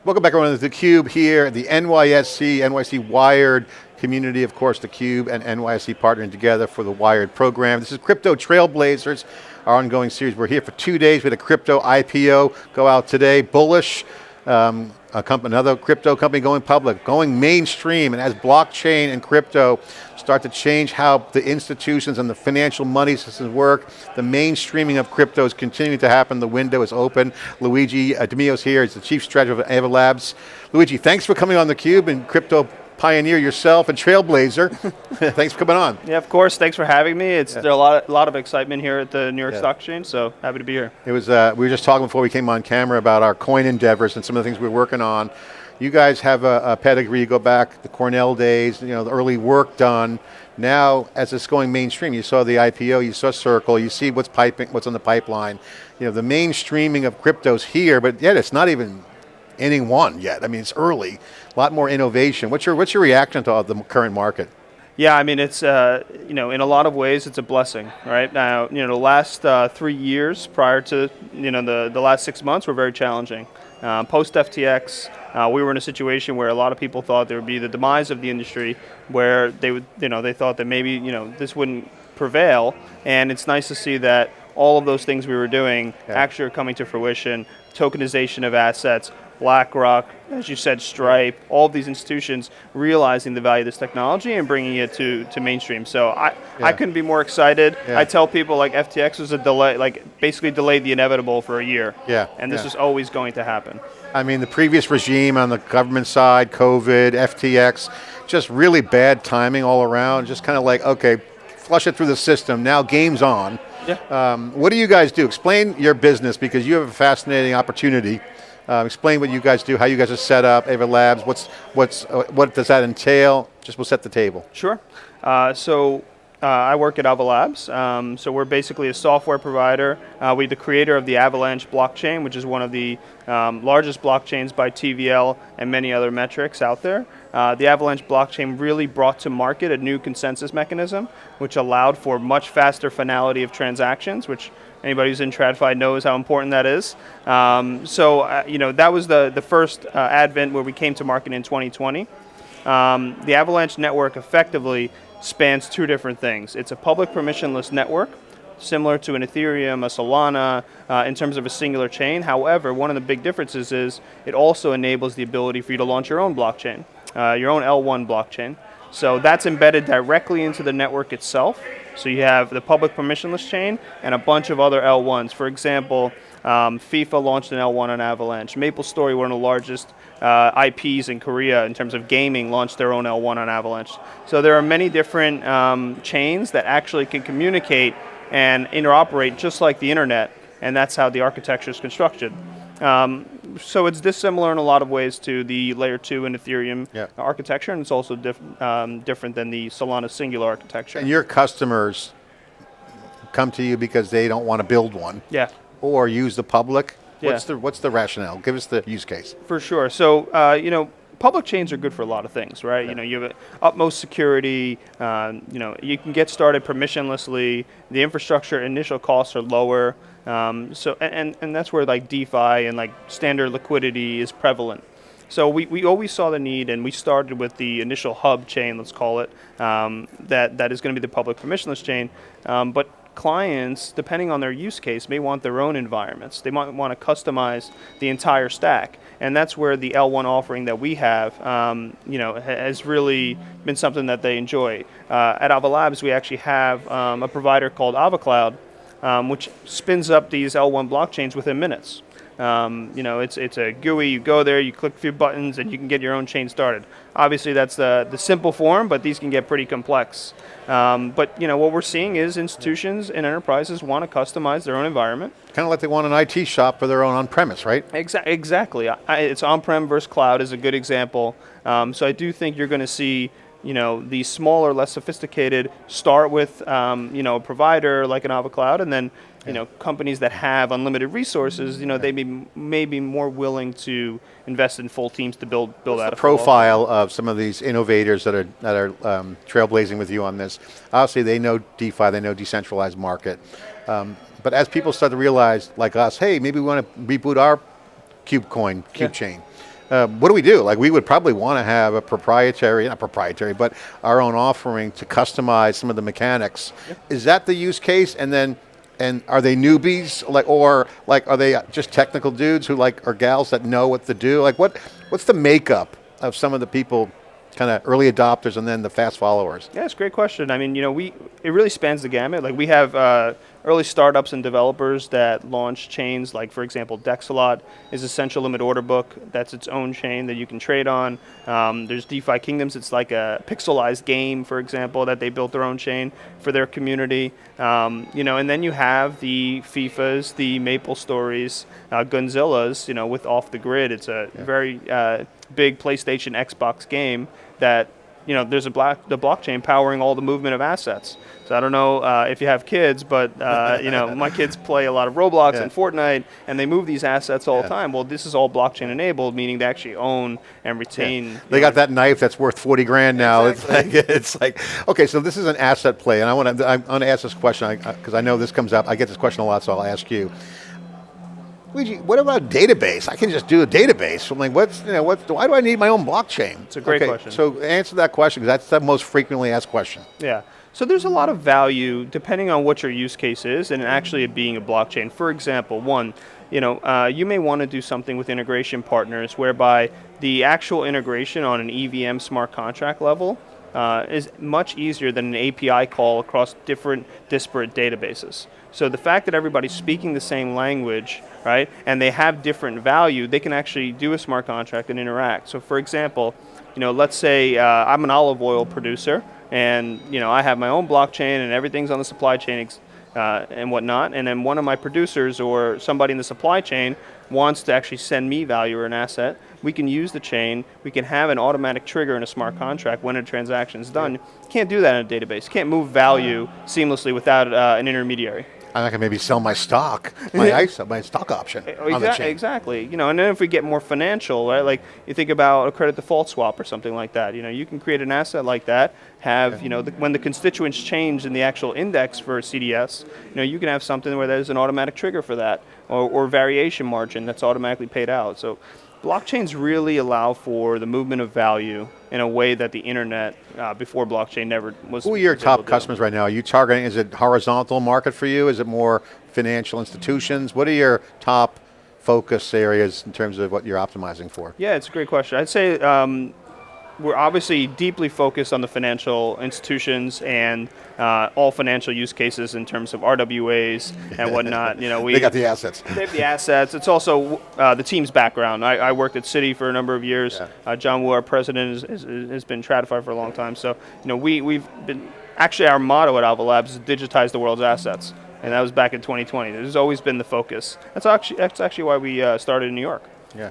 Welcome back everyone to theCUBE here at the NYSE Wired community, of course theCUBE and NYSE partnering together for the Wired program. This is Crypto TrailBlazers, our ongoing series. We're here for 2 days. We had a crypto IPO go out today, bullish. Another crypto company going public, going mainstream, and as blockchain and crypto start to change how the institutions and the financial money systems work, the mainstreaming of crypto is continuing to happen. The window is open. Luigi DeMeo is here. He's the chief strategist of Ava Labs. Luigi, thanks for coming on theCUBE and crypto pioneer yourself and trailblazer. Thanks for coming on. Yeah, of course. Thanks for having me. There's a lot of excitement here at the New York Stock Exchange, so happy to be here. It was. We were just talking before we came on camera about our coin endeavors and some of the things we're working on. You guys have a pedigree. You go back the Cornell days, the early work done. Now, as it's going mainstream, you saw the IPO, you saw Circle, you see what's on the pipeline. The mainstreaming of crypto's here, but yet it's not even inning one yet. I mean, it's early. A lot more innovation. What's your reaction to the current market? Yeah, I mean, it's in a lot of ways it's a blessing, right? Now, the last 3 years prior to the last 6 months were very challenging. Post FTX, we were in a situation where a lot of people thought there would be the demise of the industry, where they thought that maybe this wouldn't prevail, and it's nice to see that all of those things we were doing actually are coming to fruition. Tokenization of assets, BlackRock, as you said, Stripe, all of these institutions realizing the value of this technology and bringing it to mainstream. So I couldn't be more excited. I tell people like FTX was a delay, basically delayed the inevitable for a year. And this is always going to happen. I mean, the previous regime on the government side, COVID, FTX, just really bad timing all around. Just kind of like, okay, flush it through the system. Now game's on. What do you guys do? Explain your business, because you have a fascinating opportunity. Explain what you guys do, how you guys are set up, Ava Labs, what does that entail? We'll set the table. Sure. I work at Ava Labs. So we're basically a software provider. We're the creator of the Avalanche blockchain, which is one of the largest blockchains by TVL and many other metrics out there. The Avalanche blockchain really brought to market a new consensus mechanism, which allowed for much faster finality of transactions, which anybody who's in TradFi knows how important that is. That was the first advent where we came to market in 2020. The Avalanche network effectively spans two different things. It's a public permissionless network, similar to an Ethereum, a Solana, in terms of a singular chain. However, one of the big differences is it also enables the ability for you to launch your own blockchain, your own L1 blockchain. So that's embedded directly into the network itself. So you have the public permissionless chain and a bunch of other L1s. For example, FIFA launched an L1 on Avalanche. MapleStory, one of the largest IPs in Korea in terms of gaming, launched their own L1 on Avalanche. So there are many different chains that actually can communicate and interoperate just like the internet, and that's how the architecture is constructed. So it's dissimilar in a lot of ways to the layer 2 and Ethereum architecture, and it's also different than the Solana singular architecture. And your customers come to you because they don't want to build one, or use the public. What's the rationale? Give us the use case. For sure. So public chains are good for a lot of things, right? You have utmost security. You can get started permissionlessly. The infrastructure initial costs are lower. And that's where DeFi and standard liquidity is prevalent. So we always saw the need, and we started with the initial hub chain, let's call it, that is going to be the public permissionless chain. But clients, depending on their use case, may want their own environments. They might want to customize the entire stack, and that's where the L1 offering that we have, has really been something that they enjoy. At Ava Labs, we actually have a provider called AvaCloud, which spins up these L1 blockchains within minutes. It's a GUI. You go there, you click a few buttons, and you can get your own chain started. Obviously, that's the simple form, but these can get pretty complex. But what we're seeing is institutions and enterprises want to customize their own environment. Kind of like they want an IT shop for their own on-premise, right? Exactly. It's on-prem versus cloud is a good example. So I do think you're going to see the smaller, less sophisticated start with a provider like an AvaCloud, and then companies that have unlimited resources, they may be more willing to invest in full teams to build out a profile of some of these innovators that are trailblazing with you on this. Obviously, they know DeFi, they know decentralized market, but as people start to realize, like us, hey, maybe we want to reboot our CUBE chain. what do we do? Like we would probably want to have a proprietary, not proprietary, but our own offering to customize some of the mechanics. Yep. Is that the use case? And are they newbies, or are they just technical dudes who or gals that know what to do? Like what's the makeup of some of the people, kind of early adopters and then the fast followers? Yeah, it's a great question. I mean, it really spans the gamut. Like we have early startups and developers that launch chains, like for example, Dexalot is Essential Limit Order Book. That's its own chain that you can trade on. There's DeFi Kingdoms. It's like a pixelized game, for example, that they built their own chain for their community. And then you have the FIFAs, the Maple Stories, Gunzillas, with Off the Grid. It's a very big PlayStation, Xbox game that there's the blockchain powering all the movement of assets. So I don't know if you have kids, but my kids play a lot of Roblox and Fortnite, and they move these assets all the time. Well, this is all blockchain enabled, meaning they actually own and retain. Yeah. They got that knife that's worth 40 grand now. Exactly. It's like, okay, so this is an asset play, and I want to ask this question because I know this comes up. I get this question a lot, so I'll ask you. Luigi, what about database? I can just do a database. I'm like, why do I need my own blockchain? It's a great question. So answer that question, because that's the most frequently asked question. Yeah. So there's a lot of value depending on what your use case is and actually it being a blockchain. For example, one, you may want to do something with integration partners whereby the actual integration on an EVM smart contract level is much easier than an API call across different disparate databases. So the fact that everybody's speaking the same language, right, and they have different value, they can actually do a smart contract and interact. So for example, let's say I'm an olive oil producer and I have my own blockchain and everything's on the supply chain and whatnot, and then one of my producers or somebody in the supply chain wants to actually send me value or an asset, we can use the chain, we can have an automatic trigger in a smart contract when a transaction is done. You can't do that in a database. You can't move value seamlessly without an intermediary. I can maybe sell my stock, my stock option on the chain. Exactly. And then if we get more financial, right? Like you think about a credit default swap or something like that. You can create an asset like that. Have when the constituents change in the actual index for a CDS, you can have something where there's an automatic trigger for that, or variation margin that's automatically paid out. So blockchains really allow for the movement of value in a way that the internet before blockchain never was. Who are your top customers right now? Are you targeting, is it horizontal market for you? Is it more financial institutions? What are your top focus areas in terms of what you're optimizing for? Yeah, it's a great question. I'd say we're obviously deeply focused on the financial institutions and all financial use cases in terms of RWAs and whatnot. They got the assets. They have the assets. It's also the team's background. I worked at Citi for a number of years. John Wu, our president, has been TradFi for a long time. So we've been actually our motto at Ava Labs is digitize the world's assets, and that was back in 2020. This has always been the focus. That's actually why we started in New York. Yeah.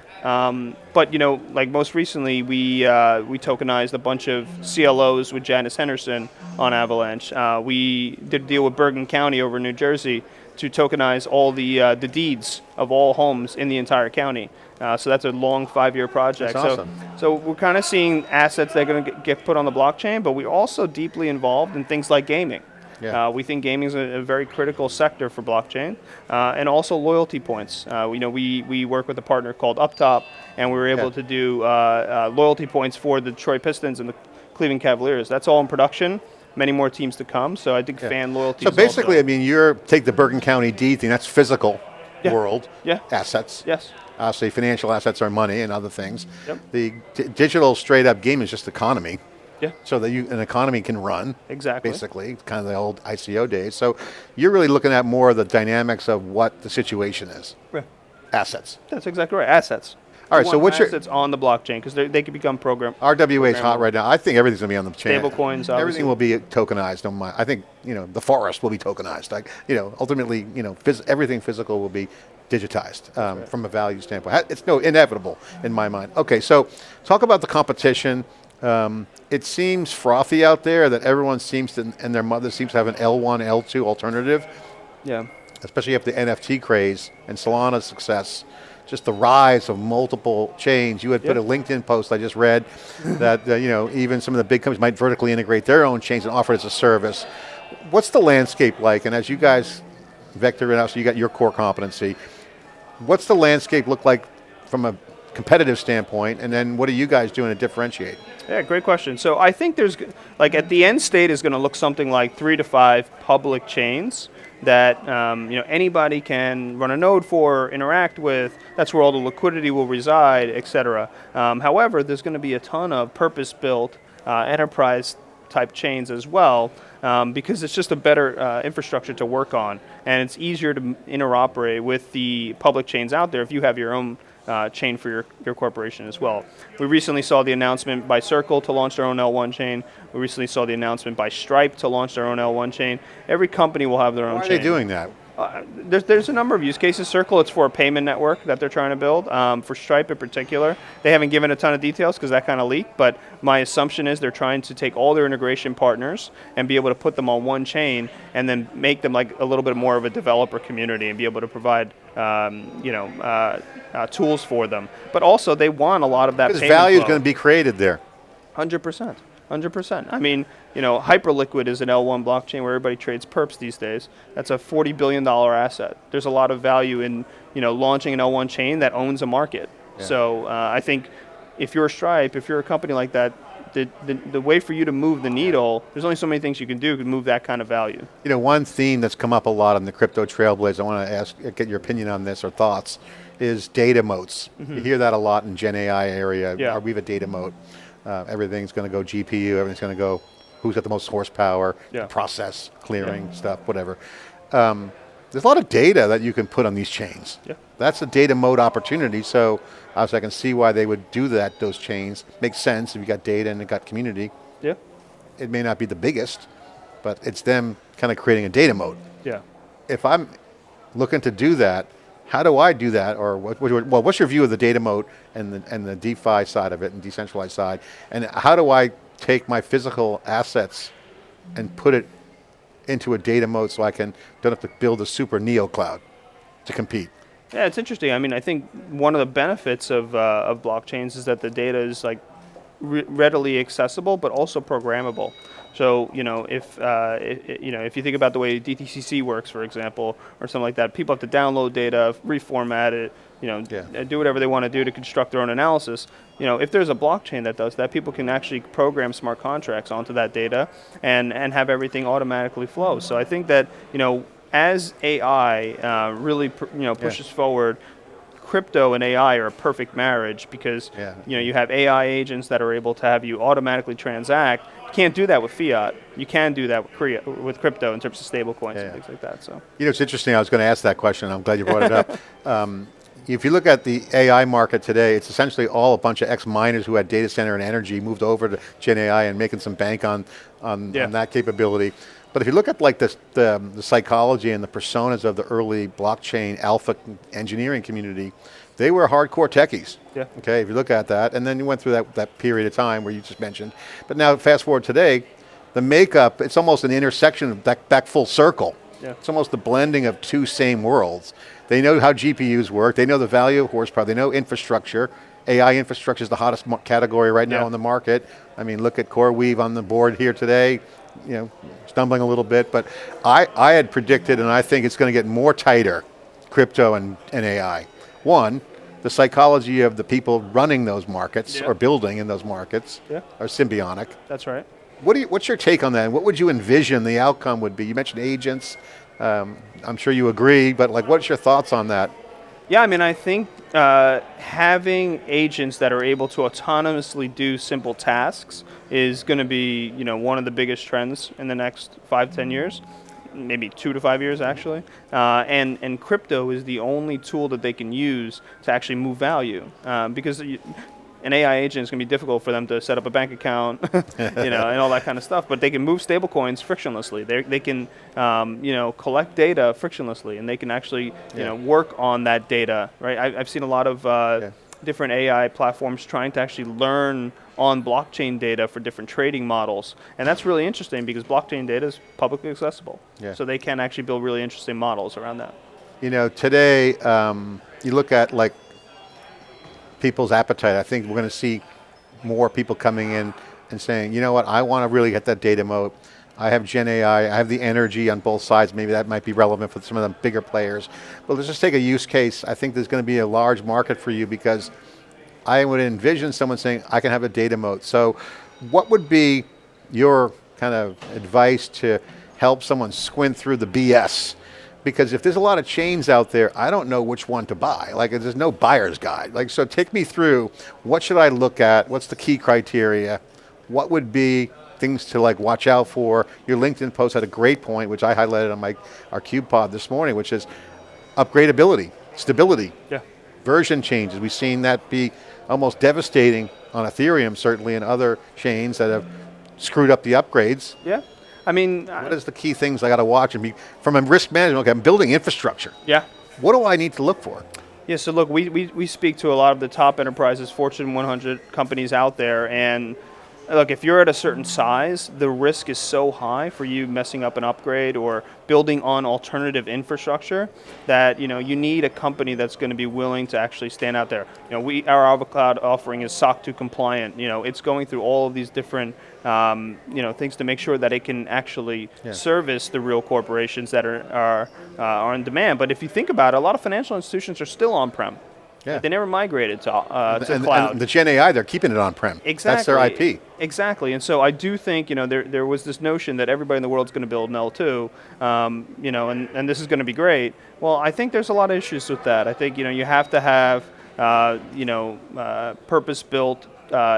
But like most recently, we tokenized a bunch of CLOs with Janice Henderson on Avalanche. We did a deal with Bergen County over in New Jersey to tokenize all the deeds of all homes in the entire county. So that's a long 5-year project. That's awesome. So we're kind of seeing assets that are going to get put on the blockchain, but we're also deeply involved in things like gaming. Yeah. We think gaming is a very critical sector for blockchain, and also loyalty points. We work with a partner called UpTop, and we were able to do loyalty points for the Detroit Pistons and the Cleveland Cavaliers. That's all in production. Many more teams to come. So I think fan loyalty. So basically, take the Bergen County deed thing. That's physical world assets. Yes. Say financial assets are money and other things. Yep. The digital straight up game is just economy. Yeah. So that an economy can run. Exactly. Basically, kind of the old ICO days. So you're really looking at more of the dynamics of what the situation is. Yeah. Assets. That's exactly right. Assets. All right. So what's your assets on the blockchain because they can become RWA is hot right now. I think everything's going to be on the chain. Stablecoins. Obviously. Everything will be tokenized. I think the forest will be tokenized. Ultimately, everything physical will be digitized from a value standpoint. It's inevitable in my mind. Okay. So talk about the competition. It seems frothy out there that everyone seems to, and their mother seems to have an L1, L2 alternative. Yeah. Especially after the NFT craze and Solana's success, just the rise of multiple chains. You had put a LinkedIn post I just read that even some of the big companies might vertically integrate their own chains and offer it as a service. What's the landscape like? And as you guys vector it out, so you got your core competency. What's the landscape look like from a competitive standpoint, and then what are you guys doing to differentiate? Yeah, great question. So I think there's, like at the end state is going to look something like 3 to 5 public chains that anybody can run a node for, interact with. That's where all the liquidity will reside, et cetera. However, there's going to be a ton of purpose-built enterprise type chains as well, because it's just a better infrastructure to work on, and it's easier to interoperate with the public chains out there if you have your own chain for your corporation as well. We recently saw the announcement by Circle to launch their own L1 chain. We recently saw the announcement by Stripe to launch their own L1 chain. Every company will have their own chain. Why are they doing that? There's a number of use cases. Circle, it's for a payment network that they're trying to build. For Stripe in particular, they haven't given a ton of details because that kind of leaked, but my assumption is they're trying to take all their integration partners and be able to put them on one chain and then make them like a little bit more of a developer community and be able to provide tools for them. But also they want a lot of that payment value is flow. going to be created there. 100%. 100%. I mean, Hyperliquid is an L1 blockchain where everybody trades perps these days. That's a $40 billion asset. There's a lot of value in, launching an L1 chain that owns a market. Yeah. So I think if you're Stripe, if you're a company like that, the way for you to move the needle, there's only so many things you can do to move that kind of value. One theme that's come up a lot on the Crypto TrailBlazers, I want to get your opinion on this or thoughts, is data moats. Mm-hmm. You hear that a lot in Gen AI area. Yeah. We have a data moat. Everything's going to go GPU, everything's going to go who's got the most horsepower, process, clearing, stuff, whatever. There's a lot of data that you can put on these chains. Yeah. That's a data moat opportunity, so obviously I can see why they would do that, those chains. Makes sense if you got data and you got community. Yeah. It may not be the biggest, but it's them kind of creating a data moat. Yeah. If I'm looking to do that, how do I do that? Or what's your view of the data moat and the DeFi side of it and decentralized side? And how do I take my physical assets and put it into a data moat so I don't have to build a super neo cloud to compete? Yeah, it's interesting. I mean, I think one of the benefits of blockchains is that the data is like readily accessible, but also programmable. So if you think about the way DTCC works, for example, or something like that, people have to download data, reformat it, do whatever they want to do to construct their own analysis. If there's a blockchain that does that, people can actually program smart contracts onto that data and have everything automatically flow. So I think that as AI really pushes forward, crypto and AI are a perfect marriage because you have AI agents that are able to have you automatically transact. You can't do that with fiat. You can do that with crypto in terms of stablecoins and things like that. So it's interesting. I was going to ask that question. I'm glad you brought it up. If you look at the AI market today, it's essentially all a bunch of ex-miners who had data center and energy moved over to Gen AI and making some bank on that capability. But if you look at like the psychology and the personas of the early blockchain alpha engineering community, they were hardcore techies. Yeah. Okay, if you look at that, and then you went through that period of time where you just mentioned. But now fast forward today, the makeup, it's almost an intersection of back full circle. Yeah. It's almost the blending of two same worlds. They know how GPUs work. They know the value of horsepower. They know infrastructure. AI infrastructure is the hottest category right now in the market. I mean, look at CoreWeave on the board here today. Stumbling a little bit, but I had predicted, and I think it's going to get more tighter, crypto and AI. One, the psychology of the people running those markets or building in those markets are symbiotic. That's right. What's your take on that? What would you envision the outcome would be? You mentioned agents. I'm sure you agree, but what's your thoughts on that? Yeah, I mean, I think having agents that are able to autonomously do simple tasks is going to be, one of the biggest trends in the next 5-10 years, maybe 2 to 5 years actually. And crypto is the only tool that they can use to actually move value, because an AI agent is going to be difficult for them to set up a bank account, and all that kind of stuff. But they can move stablecoins frictionlessly. They can, collect data frictionlessly, and they can actually, work on that data. Right? I've seen a lot of different AI platforms trying to actually learn on blockchain data for different trading models, and that's really interesting because blockchain data is publicly accessible. Yeah. So they can actually build really interesting models around that. Today you look at people's appetite. I think we're going to see more people coming in and saying, you know what, I want to really get that data moat. I have Gen AI, I have the energy on both sides. Maybe that might be relevant for some of the bigger players. But let's just take a use case. I think there's going to be a large market for you because I would envision someone saying, I can have a data moat. So what would be your kind of advice to help someone squint through the BS? Because if there's a lot of chains out there, I don't know which one to buy. Like there's no buyer's guide. Like, so take me through, what should I look at? What's the key criteria? What would be things to like watch out for? Your LinkedIn post had a great point, which I highlighted on our CUBE pod this morning, which is upgradability, stability, version changes. We've seen that be almost devastating on Ethereum, certainly, and other chains that have screwed up the upgrades. Yeah. I mean, what is the key things I got to watch? And from a risk management, okay, I'm building infrastructure. Yeah. What do I need to look for? Yeah, so look, we speak to a lot of the top enterprises, Fortune 100 companies out there, and look, if you're at a certain size, the risk is so high for you messing up an upgrade or building on alternative infrastructure that you need a company that's going to be willing to actually stand out there. Our AvaCloud offering is SOC 2 compliant. It's going through all of these different things to make sure that it can actually service the real corporations that are in demand. But if you think about it, a lot of financial institutions are still on-prem. Yeah. They never migrated to cloud. And the Gen AI, they're keeping it on-prem. Exactly. That's their IP. Exactly. And so I do think, there was this notion that everybody in the world is going to build an L2, and this is going to be great. Well, I think there's a lot of issues with that. I think, you have to have, purpose-built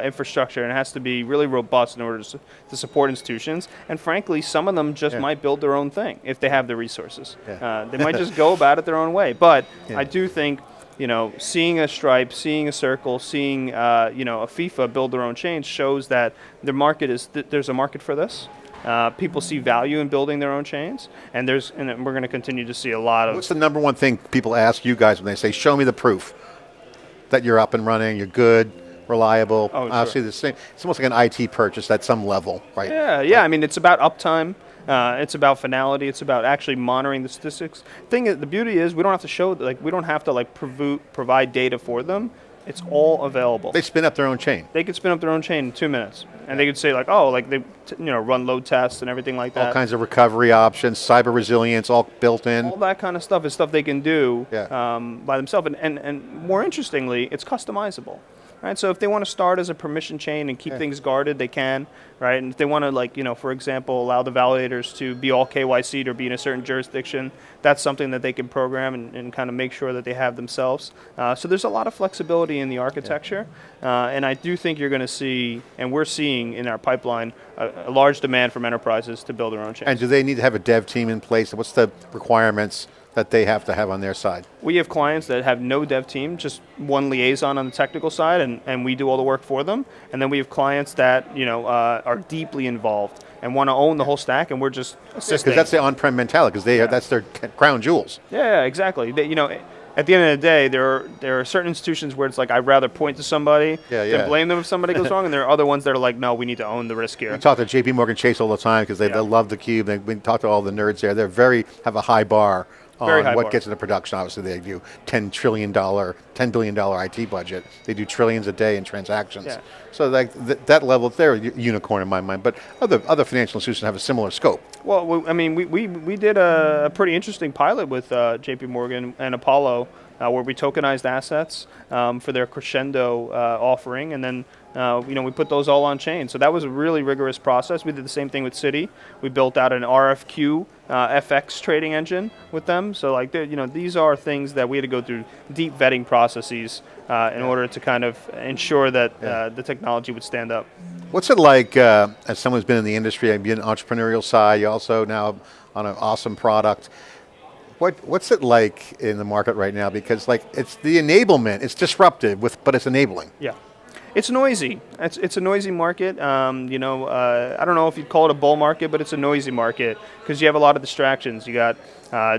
infrastructure, and it has to be really robust in order to support institutions. And frankly, some of them just might build their own thing if they have the resources. Yeah. They might just go about it their own way. But I do think, seeing a Stripe, seeing a Circle, seeing a FIFA build their own chains shows that the market there's a market for this. People see value in building their own chains, and we're going to continue to see a lot of. What's the number one thing people ask you guys when they say, "Show me the proof that you're up and running, you're good, reliable"? Oh, obviously, the same. It's almost like an IT purchase at some level, right? Yeah. I mean, it's about uptime. It's about finality. It's about actually monitoring the statistics. The beauty is we don't have to show, we don't have to provide data for them. It's all available. They spin up their own chain. They could spin up their own chain in 2 minutes, and they could say they run load tests and everything like that. All kinds of recovery options, cyber resilience, all built in. All that kind of stuff is stuff they can do by themselves, and more interestingly, it's customizable. Right, so if they want to start as a permission chain and keep things guarded, they can, right? And if they want to, for example, allow the validators to be all KYC'd or be in a certain jurisdiction, that's something that they can program and kind of make sure that they have themselves. So there's a lot of flexibility in the architecture, and I do think you're going to see, and we're seeing in our pipeline, a large demand from enterprises to build their own chains. And do they need to have a dev team in place? What's the requirements that they have to have on their side? We have clients that have no dev team, just one liaison on the technical side, and we do all the work for them. And then we have clients that are deeply involved and want to own the whole stack, and we're just assisting. Because that's the on-prem mentality, because that's their crown jewels. Yeah, exactly. At the end of the day, there are certain institutions where it's like I'd rather point to somebody than blame them if somebody goes wrong, and there are other ones that are like, no, we need to own the risk here. We talk to JP Morgan Chase all the time because they love theCUBE. We talk to all the nerds there. They have a high bar on what gets into production. Obviously, they do $10 billion IT budget. They do trillions a day in transactions. Yeah. So that level, they're a unicorn in my mind. But other financial institutions have a similar scope. Well, we did a pretty interesting pilot with JP Morgan and Apollo, where we tokenized assets for their Crescendo offering, and then we put those all on chain. So that was a really rigorous process. We did the same thing with Citi. We built out an RFQ FX trading engine with them. So these are things that we had to go through deep vetting processes in order to kind of ensure that the technology would stand up. What's it like, as someone who's been in the industry, I've been on the entrepreneurial side, you also now on an awesome product. What's it like in the market right now? Because it's the enablement, it's disruptive, but it's enabling. Yeah. It's noisy. It's a noisy market. I don't know if you'd call it a bull market, but it's a noisy market because you have a lot of distractions. You got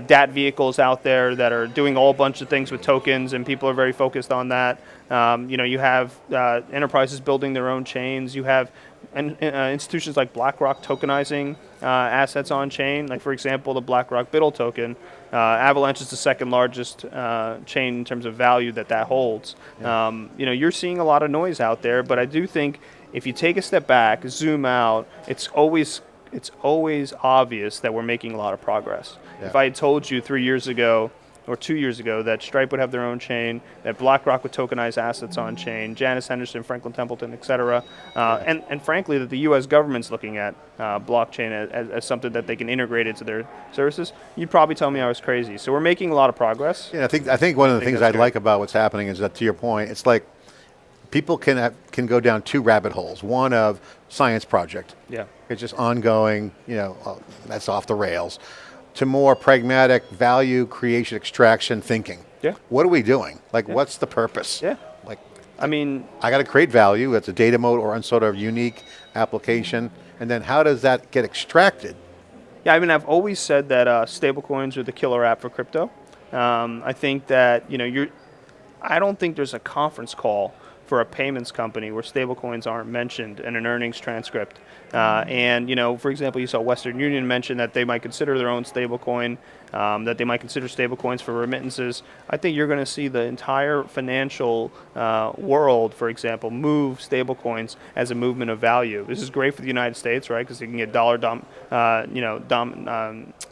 DAT vehicles out there that are doing a bunch of things with tokens, and people are very focused on that. You have enterprises building their own chains. You have institutions like BlackRock tokenizing assets on chain. Like, for example, the BlackRock BIDL token. Avalanche is the second largest chain in terms of value that holds. Yeah. You're seeing a lot of noise out there, but I do think if you take a step back, zoom out, it's always obvious that we're making a lot of progress. Yeah. If I had told you 3 years ago or 2 years ago that Stripe would have their own chain, that BlackRock would tokenize assets on chain, Janus Henderson, Franklin Templeton, et cetera. And frankly, that the US government's looking at blockchain as something that they can integrate into their services, you'd probably tell me I was crazy. So we're making a lot of progress. Yeah, I think one of the things I like about what's happening is that, to your point, it's like people can go down two rabbit holes. One of science project. Yeah. It's just ongoing, that's off the rails, to more pragmatic value creation extraction thinking. Yeah. What are we doing? Like, what's the purpose? Yeah. Like, I mean, I got to create value. That's a data mode or some sort of unique application. And then how does that get extracted? yeah, I mean, I've always said that stablecoins are the killer app for crypto. I think that, I don't think there's a conference call for a payments company where stablecoins aren't mentioned in an earnings transcript. And, for example, you saw Western Union mention that they might consider their own stablecoin, that they might consider stablecoins for remittances. I think you're going to see the entire financial world, for example, move stablecoins as a movement of value. This is great for the United States, right? Because you can get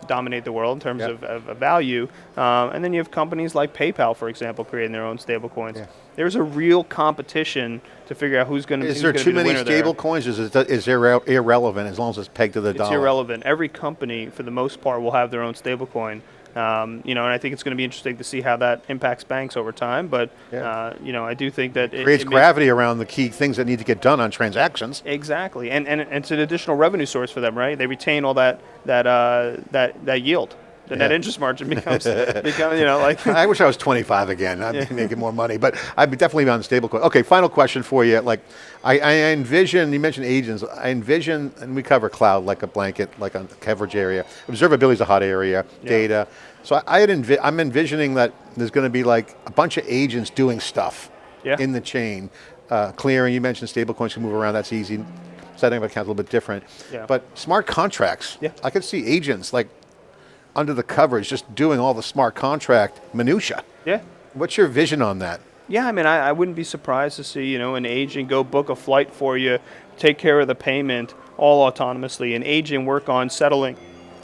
dominate the world in terms of value. And then you have companies like PayPal, for example, creating their own stablecoins. Yeah. There's a real competition to figure out who's going to. Is there too many stable coins? Is there irrelevant as long as it's pegged to the dollar? It's irrelevant. Every company, for the most part, will have their own stable coin. And I think it's going to be interesting to see how that impacts banks over time. But I do think that it creates gravity around the key things that need to get done on transactions. Exactly, and it's an additional revenue source for them, right? They retain all that yield. The net interest margin becomes like. I wish I was 25 again. I'd be making more money, but I'd be definitely on stablecoin. Okay, final question for you. Like, I envision, you mentioned agents. I envision, and we cover cloud like a blanket, like a coverage area. Observability is a hot area. Data. So I'm envisioning that there's going to be like a bunch of agents doing stuff in the chain. Clearing. You mentioned stablecoins can move around. That's easy. Setting up accounts a little bit different. Yeah. But smart contracts. Yeah. I could see agents like under the coverage, just doing all the smart contract minutia. Yeah. What's your vision on that? Yeah, I mean, I wouldn't be surprised to see, an agent go book a flight for you, take care of the payment, all autonomously. An agent work on settling,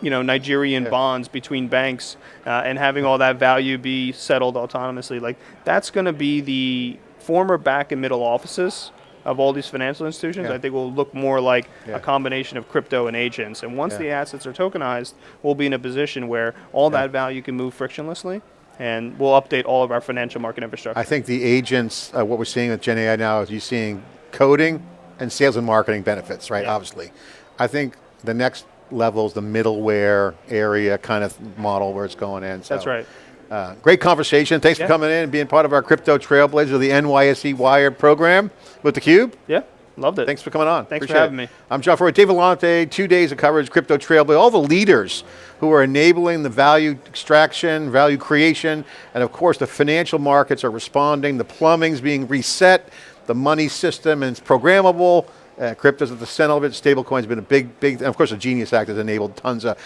Nigerian bonds between banks and having all that value be settled autonomously. Like, that's going to be the former back and middle offices of all these financial institutions. I think will look more like a combination of crypto and agents. And once the assets are tokenized, we'll be in a position where all that value can move frictionlessly, and we'll update all of our financial market infrastructure. I think the agents, what we're seeing with Gen AI now is you're seeing coding and sales and marketing benefits, right? Obviously. I think the next level is the middleware area kind of model where it's going in. So. That's right. Great conversation. Thanks for coming in and being part of our Crypto TrailBlazers of the NYSE Wired program with theCUBE. Yeah, loved it. Thanks for coming on. Thanks for having me. I'm John Furrier, Dave Vellante, 2 days of coverage, Crypto TrailBlazers, all the leaders who are enabling the value extraction, value creation, and of course the financial markets are responding, the plumbing's being reset, the money system is programmable, crypto's at the center of it, stablecoins have been a big, and of course the Genius Act has enabled tons of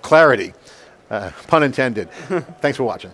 clarity. Pun intended. Thanks for watching.